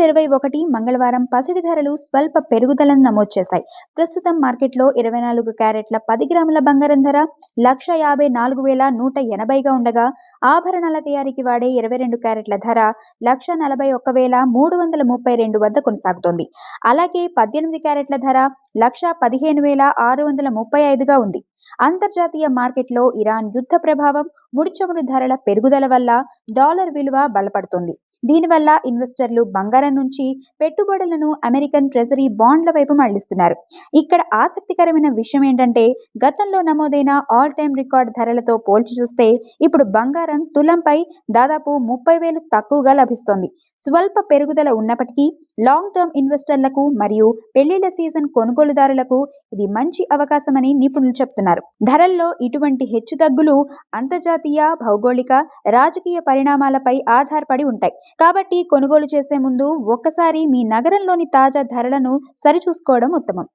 2021 మంగళవారం పసిడి ధరలు స్వల్ప పెరుగుదలను నమోదు చేశాయి. ప్రస్తుతం మార్కెట్లో 24 క్యారెట్ల 10 గ్రాముల బంగారం ధర 1,54,180గా ఉండగా, ఆభరణాల తయారీకి వాడే 22 క్యారెట్ల ధర 1,41,332 వద్ద కొనసాగుతోంది. అలాగే 18 క్యారెట్ల ధర 1,15,635గా ఉంది. అంతర్జాతీయ మార్కెట్లో ఇరాన్ యుద్ధ ప్రభావం, ముడి చమురు ధరల పెరుగుదల వల్ల డాలర్ విలువ బలపడుతోంది. దీనివల్ల ఇన్వెస్టర్లు బంగారం నుంచి పెట్టుబడులను అమెరికన్ ట్రెజరీ బాండ్ల వైపు మళ్లిస్తున్నారు. ఇక్కడ ఆసక్తికరమైన విషయం ఏంటంటే, గతంలో నమోదైన ఆల్ టైమ్ రికార్డ్ ధరలతో పోల్చి చూస్తే ఇప్పుడు బంగారం తులంపై దాదాపు 30,000 తక్కువగా లభిస్తోంది. స్వల్ప పెరుగుదల ఉన్నప్పటికీ లాంగ్ టర్మ్ ఇన్వెస్టర్లకు మరియు పెళ్లిళ్ల సీజన్ కొనుగోలుదారులకు ఇది మంచి అవకాశమని నిపుణులు చెబుతున్నారు. ధరల్లో ఇటువంటి హెచ్చుతగ్గులు అంతర్జాతీయ, భౌగోళిక, రాజకీయ పరిణామాలపై ఆధారపడి ఉంటాయి. కాబట్టి కొనుగోలు చేసే ముందు ఒక్కసారి మీ నగరంలోని తాజా ధరలను సరిచూసుకోవడం ఉత్తమం.